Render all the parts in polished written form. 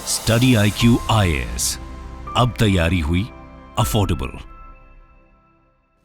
Study IQ IAS, अब तैयारी हुई अफोर्डेबल।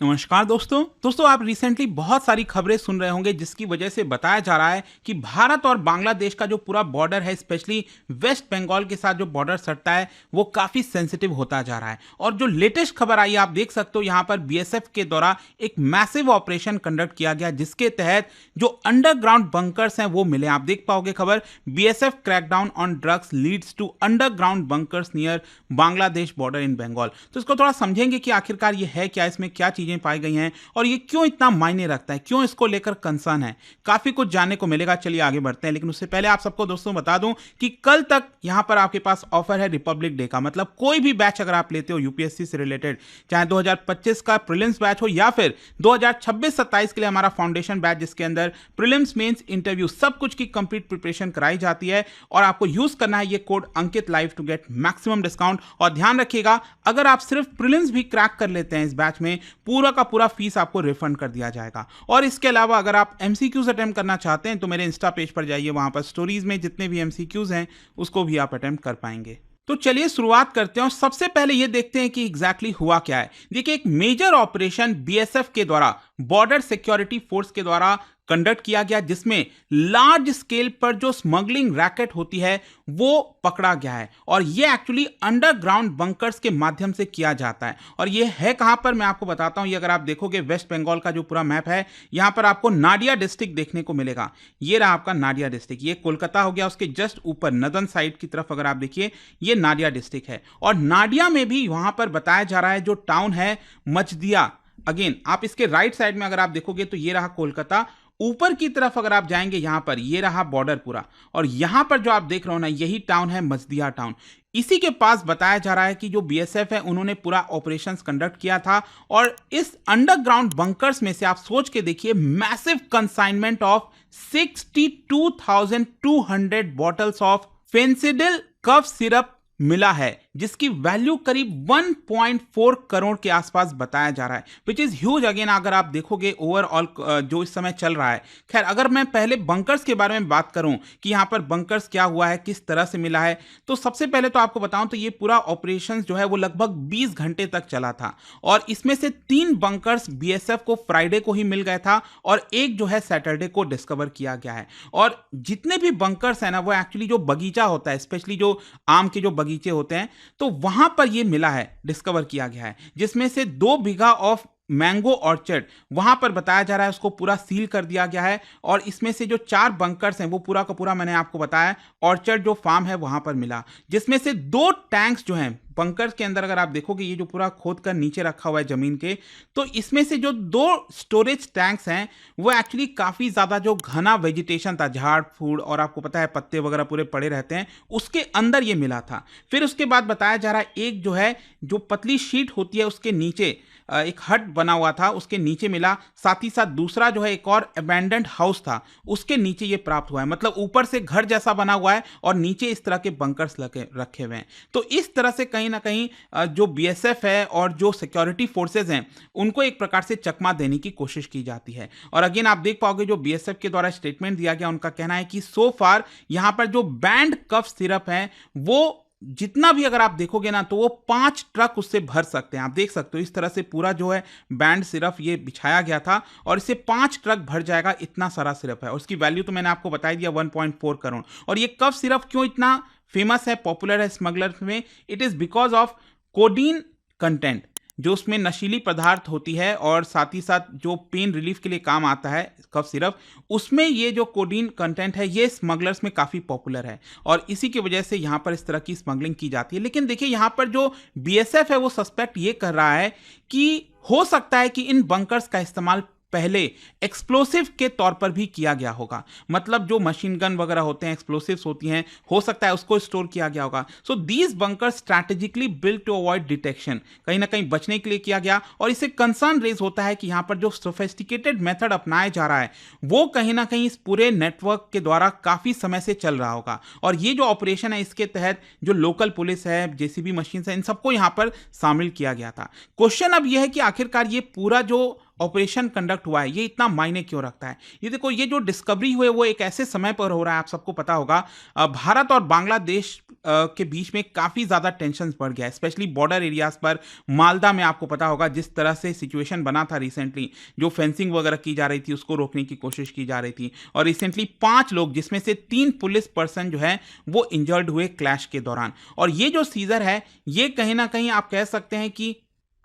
नमस्कार दोस्तों आप रिसेंटली बहुत सारी खबरें सुन रहे होंगे जिसकी वजह से बताया जा रहा है कि भारत और बांग्लादेश का जो पूरा बॉर्डर है, स्पेशली वेस्ट बंगाल के साथ जो बॉर्डर सटता है, वो काफी सेंसिटिव होता जा रहा है। और जो लेटेस्ट खबर आई आप देख सकते हो, यहाँ पर BSF के द्वारा एक मैसिव ऑपरेशन कंडक्ट किया गया जिसके तहत जो अंडरग्राउंड बंकर्स हैं वो मिले। आप देख पाओगे खबर, BSF crackdown on drugs leads to underground bunkers near Bangladesh border in Bengal. तो इसको थोड़ा समझेंगे कि आखिरकार ये है क्या, इसमें क्या चीजें पाई गई हैं और ये क्यों इतना मायने रखता है, क्यों इसको लेकर कंसर्न है। काफी कुछ जानने को मिलेगा। चलिए आगे बढ़ते हैं, लेकिन उससे पहले आप सबको दोस्तों बता दूं कि कल तक यहां पर आपके पास ऑफर है रिपब्लिक डे का। मतलब कोई भी बैच अगर आप लेते हो यूपीएससी से रिलेटेड, चाहे 2025 का प्रीलिम्स बैच हो या फिर 2026-27 के लिए हमारा फाउंडेशन बैच, जिसके अंदर प्रीलिम्स, मेंस, इंटरव्यू सब कुछ की कंप्लीट प्रिपरेशन कराई जाती है। और आपको यूज करना है ये code Ankit live to get maximum discount. और ध्यान रखिएगा, अगर आप सिर्फ प्रीलिम्स भी क्रैक कर लेते हैं इस बैच में, पूरा का पूरा फीस आपको रिफंड कर दिया जाएगा। और इसके अलावा अगर आप MCQs अटेम्प्ट करना चाहते हैं तो मेरे इंस्टा पेज पर जाइए, वहां पर स्टोरीज में जितने भी MCQs हैं उसको भी आप अटेम्प्ट कर पाएंगे। तो चलिए शुरुआत करते हैं और सबसे पहले ये देखते हैं कि एग्जैक्टली हुआ क्या है। देखिए, एक मेजर ऑपरेशन BSF के द्वारा, बॉर्डर सिक्योरिटी फोर्स के द्वारा कंडक्ट किया गया, जिसमें लार्ज स्केल पर जो स्मगलिंग रैकेट होती है वो पकड़ा गया है। और ये एक्चुअली अंडरग्राउंड बंकर्स के माध्यम से किया जाता है। और ये है कहां पर, मैं आपको बताता हूं। ये अगर आप देखोगे वेस्ट बंगाल का जो पूरा मैप है, यहां पर आपको नाडिया डिस्ट्रिक्ट देखने को मिलेगा। ये रहा आपका नाडिया डिस्ट्रिक्ट। ये कोलकाता हो गया, उसके जस्ट ऊपर नदन साइड की तरफ अगर आप देखिए, ये नाडिया डिस्ट्रिक्ट है। और नाडिया में भी वहां पर बताया जा रहा है जो टाउन है मचदिया। अगेन आप इसके राइट साइड में अगर आप देखोगे तो ये रहा कोलकाता। ऊपर की तरफ अगर आप जाएंगे, यहां पर ये रहा बॉर्डर पूरा। और यहां पर जो आप देख रहे हो ना, यही टाउन है मजदिया टाउन। इसी के पास बताया जा रहा है कि जो BSF है उन्होंने पूरा ऑपरेशंस कंडक्ट किया था। और इस अंडरग्राउंड बंकर्स में से आप सोच के देखिए, massive consignment of 62,200 bottles of Phensedyl cough syrup मिला है, जिसकी वैल्यू करीब 1.4 करोड़ के आसपास बताया जा रहा है, विच इज ह्यूज। अगेन अगर आप देखोगे ओवरऑल जो इस समय चल रहा है। खैर, अगर मैं पहले बंकर्स के बारे में बात करूं कि यहां पर बंकर्स क्या हुआ है, किस तरह से मिला है, तो सबसे पहले तो आपको बताऊं तो ये पूरा ऑपरेशन जो है वो लगभग 20 घंटे तक चला था। और इसमें से 3 बंकर्स BSF को फ्राइडे को ही मिल गया था और एक जो है सैटरडे को डिस्कवर किया गया है। और जितने भी बंकर्स है ना, वो एक्चुअली जो बगीचा होता है, स्पेशली जो आम के जो बगीचे होते हैं, तो वहां पर ये मिला है, डिस्कवर किया गया है। जिसमें से 2 बीघा ऑफ मैंगो ऑर्चर्ड वहां पर बताया जा रहा है उसको पूरा सील कर दिया गया है। और इसमें से जो 4 बंकर्स हैं वो पूरा का पूरा, मैंने आपको बताया, ऑर्चर्ड जो फार्म है वहां पर मिला। जिसमें से 2 टैंक्स जो हैं बंकर्स के अंदर, अगर आप देखोगे ये जो पूरा खोद कर नीचे रखा हुआ है जमीन के, तो इसमें से जो 2 स्टोरेज टैंक्स हैं वो एक्चुअली काफी ज्यादा जो घना वेजिटेशन था, झाड़ फूड और आपको पता है पत्ते वगैरह पूरे पड़े रहते हैं, उसके अंदर ये मिला था। फिर उसके बाद बताया जा रहा है एक जो है जो पतली शीट होती है उसके नीचे एक हट बना हुआ था, उसके नीचे मिला। साथ ही साथ दूसरा जो है एक और अबैंडन्ड हाउस था, उसके नीचे ये प्राप्त हुआ है। मतलब ऊपर से घर जैसा बना हुआ है और नीचे इस तरह के बंकर्स रखे हुए हैं। तो इस तरह से कहीं ना कहीं जो BSF है और जो सिक्योरिटी फोर्सेज हैं उनको एक प्रकार से चकमा देने की कोशिश की जाती है। और अगेन आप देख पाओगे जो BSF के द्वारा स्टेटमेंट दिया गया, उनका कहना है कि सो फार यहां पर जो बैंड कफ सिरप है वो जितना भी अगर आप देखोगे ना, तो वो 5 ट्रक उससे भर सकते हैं। आप देख सकते हो इस तरह से पूरा जो है बैंड सिरप ये बिछाया गया था और इससे 5 ट्रक भर जाएगा, इतना सारा सिरप है। और उसकी वैल्यू तो मैंने आपको बता दिया 1.4 करोड़। और ये कफ सिरप क्यों इतना फेमस है, पॉपुलर है स्मगलर्स में? It is because of codeine content, जो उसमें नशीली पदार्थ होती है और साथ ही साथ जो पेन रिलीफ के लिए काम आता है कफ सिरप, उसमें ये जो कोडीन कंटेंट है ये स्मगलर्स में काफ़ी पॉपुलर है। और इसी की वजह से यहाँ पर इस तरह की स्मगलिंग की जाती है। लेकिन देखिए, यहाँ पर जो BSF है वो सस्पेक्ट ये कर रहा है कि हो सकता है कि इन बंकर्स का इस्तेमाल पहले एक्सप्लोसिव के तौर पर भी किया गया होगा। मतलब जो मशीन गन वगैरह होते हैं, एक्सप्लोसिव्स होती हैं, हो सकता है उसको स्टोर किया गया होगा। So these bunkers strategically built to avoid detection, कहीं ना कहीं बचने के लिए किया गया। और इससे कंसर्न रेज होता है कि यहाँ पर जो सोफिस्टिकेटेड मेथड अपनाया जा रहा है वो कहीं ना कहीं इस पूरे नेटवर्क के द्वारा काफी समय से चल रहा होगा। और ये जो ऑपरेशन है इसके तहत जो लोकल पुलिस है, JCB मशीन है, इन सबको यहाँ पर शामिल किया गया था। क्वेश्चन अब यह है कि आखिरकार ये पूरा जो ऑपरेशन कंडक्ट हुआ है ये इतना मायने क्यों रखता है? ये देखो, ये जो डिस्कवरी हुए वो एक ऐसे समय पर हो रहा है, आप सबको पता होगा, भारत और बांग्लादेश के बीच में काफ़ी ज़्यादा टेंशन बढ़ गया है, स्पेशली बॉर्डर एरियाज पर। मालदा में आपको पता होगा जिस तरह से सिचुएशन बना था रिसेंटली, जो फेंसिंग वगैरह की जा रही थी उसको रोकने की कोशिश की जा रही थी, और रिसेंटली 5 लोग जिसमें से 3 पुलिस पर्सन जो है वो इंजर्ड हुए क्लैश के दौरान। और ये जो सीजर है ये कहीं ना कहीं आप कह सकते हैं कि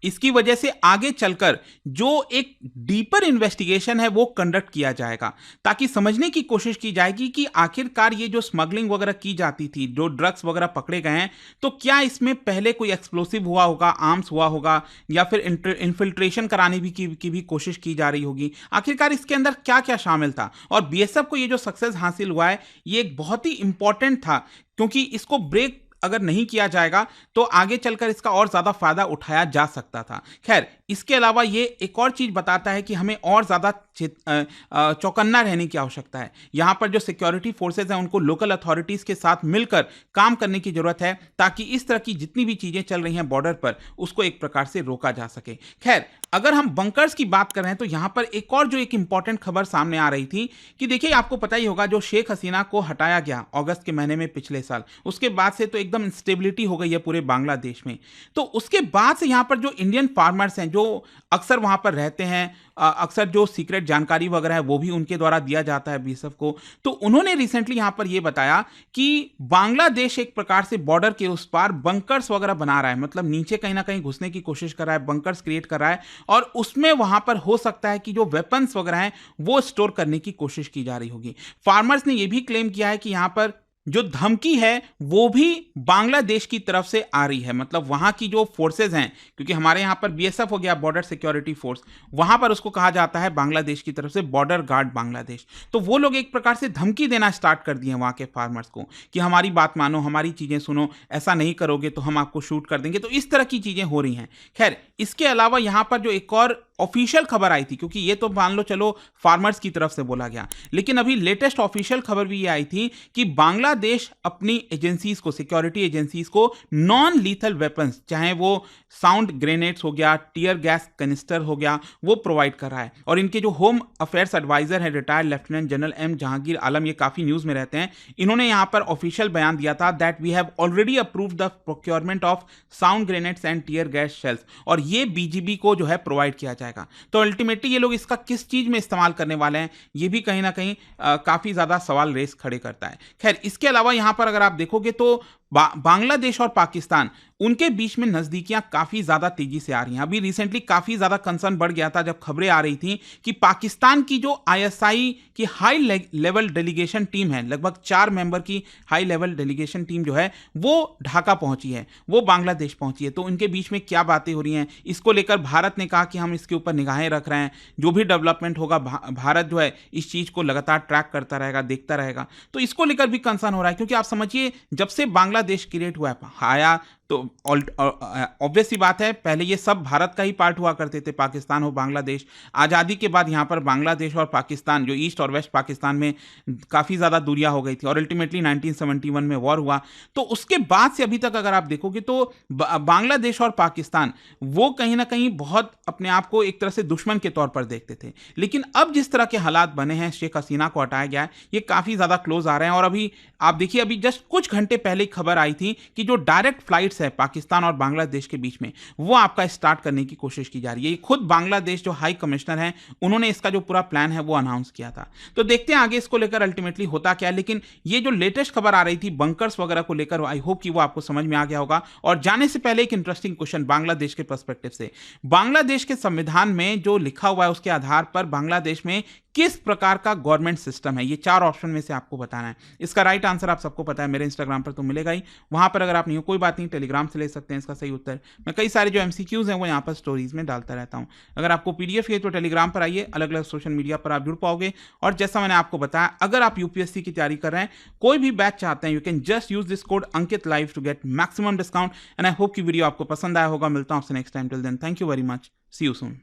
इसकी वजह से आगे चलकर जो एक डीपर इन्वेस्टिगेशन है वो कंडक्ट किया जाएगा, ताकि समझने की कोशिश की जाएगी कि आखिरकार ये जो स्मगलिंग वगैरह की जाती थी, जो ड्रग्स वगैरह पकड़े गए हैं, तो क्या इसमें पहले कोई एक्सप्लोसिव हुआ होगा, आर्म्स हुआ होगा, या फिर इन्फिल्ट्रेशन कराने की भी कोशिश की जा रही होगी। आखिरकार इसके अंदर क्या क्या शामिल था। और बीएसएफ को ये जो सक्सेस हासिल हुआ है ये एक बहुत ही इंपॉर्टेंट था, क्योंकि इसको ब्रेक अगर नहीं किया जाएगा तो आगे चलकर इसका और ज्यादा फायदा उठाया जा सकता था। खैर, इसके अलावा ये एक और चीज बताता है कि हमें और ज्यादा चौकन्ना रहने की आवश्यकता है। यहां पर जो सिक्योरिटी फोर्सेज हैं उनको लोकल अथॉरिटीज के साथ मिलकर काम करने की जरूरत है, ताकि इस तरह की जितनी भी चीजें चल रही हैं बॉर्डर पर उसको एक प्रकार से रोका जा सके। खैर, अगर हम बंकर्स की बात कर रहे हैं तो यहां पर एक और जो एक इंपॉर्टेंट खबर सामने आ रही थी कि देखिए, आपको पता ही होगा जो शेख हसीना को हटाया गया अगस्त के महीने में पिछले साल, उसके बाद से तो एकदम इंस्टेबिलिटी हो गई है पूरे बांग्लादेश में। तो उसके बाद से यहां पर जो इंडियन फार्मर्स हैं जो अक्सर वहां पर रहते हैं, अक्सर जो सीक्रेट जानकारी वगैरह है वो भी उनके द्वारा दिया जाता है बीएसएफ को, तो उन्होंने रिसेंटली यहां पर यह बताया कि बांग्लादेश एक प्रकार से बॉर्डर के उस पार बंकर्स वगैरह बना रहा है, मतलब नीचे कहीं ना कहीं घुसने की कोशिश कर रहा है, बंकर्स क्रिएट कर रहा है, और उसमें वहां पर हो सकता है कि जो वेपन्स वगैरह हैं वो स्टोर करने की कोशिश की जा रही होगी। फार्मर्स ने यह भी क्लेम किया है कि यहां पर जो धमकी है वो भी बांग्लादेश की तरफ से आ रही है, मतलब वहां की जो फोर्सेज हैं, क्योंकि हमारे यहां पर बीएसएफ हो गया बॉर्डर सिक्योरिटी फोर्स, वहां पर उसको कहा जाता है बांग्लादेश की तरफ से बॉर्डर गार्ड बांग्लादेश। तो वो लोग एक प्रकार से धमकी देना स्टार्ट कर दिए वहां के फार्मर्स को कि हमारी बात मानो, हमारी चीजें सुनो, ऐसा नहीं करोगे तो हम आपको शूट कर देंगे। तो इस तरह की चीजें हो रही हैं। खैर, इसके अलावा यहां पर जो एक और ऑफिशियल खबर आई थी, क्योंकि ये तो मान लो चलो फार्मर्स की तरफ से बोला गया, लेकिन अभी लेटेस्ट ऑफिशियल खबर भी ये आई थी कि बांग्लादेश अपनी एजेंसीज को, सिक्योरिटी एजेंसीज को नॉन लीथल वेपन्स, चाहे वो साउंड ग्रेनेड्स हो गया, टीयर गैस कनिस्टर हो गया, वो प्रोवाइड कर रहा है। और इनके जो होम अफेयर्स एडवाइजर है retired lieutenant general M Jahangir Alam, ये काफी न्यूज में रहते हैं, इन्होंने यहां पर ऑफिशियल बयान दिया था that we have already approved the procurement of sound grenades and tear gas shells, और ये बीजीबी को जो है प्रोवाइड किया जाएगा। तो अल्टीमेटली ये लोग इसका किस चीज में इस्तेमाल करने वाले हैं, ये भी कहीं ना कहीं काफी ज्यादा सवाल रेस खड़े करता है। खैर, इसके अलावा यहां पर अगर आप देखोगे तो बांग्लादेश और पाकिस्तान, उनके बीच में नजदीकियां काफी ज्यादा तेजी से आ रही हैं। अभी रिसेंटली काफी ज्यादा कंसर्न बढ़ गया था जब खबरें आ रही थी कि पाकिस्तान की जो आईएसआई की हाई लेवल डेलीगेशन टीम है, लगभग 4 मेंबर की हाई लेवल डेलीगेशन टीम जो है वो ढाका पहुंची है, वो बांग्लादेश पहुंची है। तो उनके बीच में क्या बातें हो रही हैं, इसको लेकर भारत ने कहा कि हम इसके ऊपर निगाहें रख रहे हैं, जो भी डेवलपमेंट होगा भारत जो है इस चीज को लगातार ट्रैक करता रहेगा, देखता रहेगा। तो इसको लेकर भी कंसर्न हो रहा है, क्योंकि आप समझिए जब से बांग्लादेश क्रिएट हुआ है आया तो ऑब्वियस सी बात है, पहले ये सब भारत का ही पार्ट हुआ करते थे, पाकिस्तान हो बांग्लादेश। आज़ादी के बाद यहाँ पर बांग्लादेश और पाकिस्तान, जो ईस्ट और वेस्ट पाकिस्तान में काफ़ी ज़्यादा दूरियां हो गई थी, और अल्टीमेटली 1971 में वॉर हुआ। तो उसके बाद से अभी तक अगर आप देखोगे तो बांग्लादेश और पाकिस्तान वो कहीं ना कहीं बहुत अपने आप को एक तरह से दुश्मन के तौर पर देखते थे। लेकिन अब जिस तरह के हालात बने हैं, शेख हसीना को हटाया गया है, ये काफ़ी ज़्यादा क्लोज आ रहे हैं। और अभी आप देखिए, अभी जस्ट कुछ घंटे पहले खबर आई थी कि जो डायरेक्ट फ्लाइट है पाकिस्तान और बांग्लादेश के बीच में, वो आपका स्टार्ट करने की कोशिश की जा रही है। खुद बांग्लादेश जो हाई कमिश्नर हैं, उन्होंने इसका जो पूरा प्लान है वो अनाउंस किया था। तो देखते हैं आगे इसको लेकर अल्टीमेटली होता क्या है। लेकिन ये जो लेटेस्ट खबर आ रही थी बंकर्स वगैरह को लेकर, आई होप कि वो आपको समझ में आ गया होगा। और जाने से पहले एक इंटरेस्टिंग क्वेश्चन बांग्लादेश के पर्सपेक्टिव से, बांग्लादेश के संविधान में जो लिखा हुआ है उसके आधार पर बांग्लादेश में किस प्रकार का गवर्नमेंट सिस्टम है, ये 4 ऑप्शन में से आपको बताना है। इसका राइट आंसर आप सबको पता है, मेरे इंस्टाग्राम पर तो मिलेगा ही, वहां पर अगर आप नहीं हो कोई बात नहीं, टेलीग्राम से ले सकते हैं इसका सही उत्तर। मैं कई सारे जो एमसीक्यूज हैं वो यहाँ पर स्टोरीज में डालता रहता हूँ। अगर आपको पीडीएफ चाहिए तो टेलीग्राम पर आइए, अलग अलग सोशल मीडिया पर आप जुड़ पाओगे। और जैसा मैंने आपको बताया, अगर आप यूपीएससी की तैयारी कर रहे हैं, कोई भी बैच चाहते हैं, you can just use this code Ankit live to get maximum discount. And I hope कि वीडियो आपको पसंद आया होगा। मिलता हूं आपसे next time, till then thank you very much, see you soon.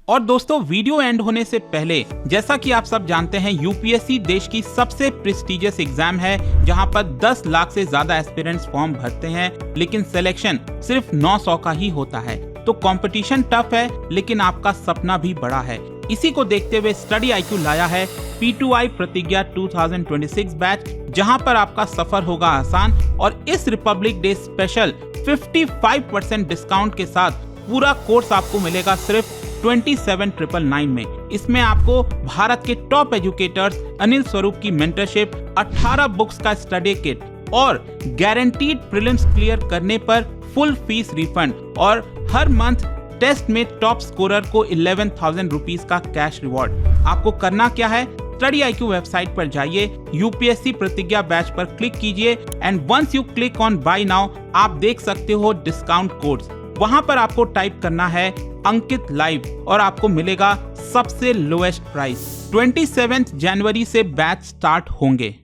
और दोस्तों, वीडियो एंड होने से पहले, जैसा कि आप सब जानते हैं, यूपीएससी देश की सबसे प्रेस्टिजियस एग्जाम है, जहां पर 10 लाख से ज्यादा एस्पिरेंट्स फॉर्म भरते हैं, लेकिन सिलेक्शन सिर्फ 900 का ही होता है। तो कंपटीशन टफ है, लेकिन आपका सपना भी बड़ा है। इसी को देखते हुए स्टडी IQ लाया है P2I प्रतिज्ञा 2026 बैच, जहां पर आपका सफर होगा आसान और इस रिपब्लिक डे स्पेशल 55% डिस्काउंट के साथ पूरा कोर्स आपको मिलेगा सिर्फ 27,999 में। इसमें आपको भारत के टॉप एजुकेटर्स अनिल स्वरूप की मेंटरशिप, 18 बुक्स का स्टडी किट और गारंटीड प्रीलिम्स क्लियर करने पर फुल फीस रिफंड और हर मंथ टेस्ट में टॉप स्कोरर को 11,000 रुपीज का कैश रिवॉर्ड। आपको करना क्या है, स्टडी IQ वेबसाइट पर जाइए, UPSC प्रतिज्ञा बैच पर क्लिक कीजिए and once you click on buy now आप देख सकते हो डिस्काउंट कोड्स। वहां पर आपको टाइप करना है अंकित लाइव और आपको मिलेगा सबसे लोएस्ट प्राइस। 27 जनवरी से बैच स्टार्ट होंगे।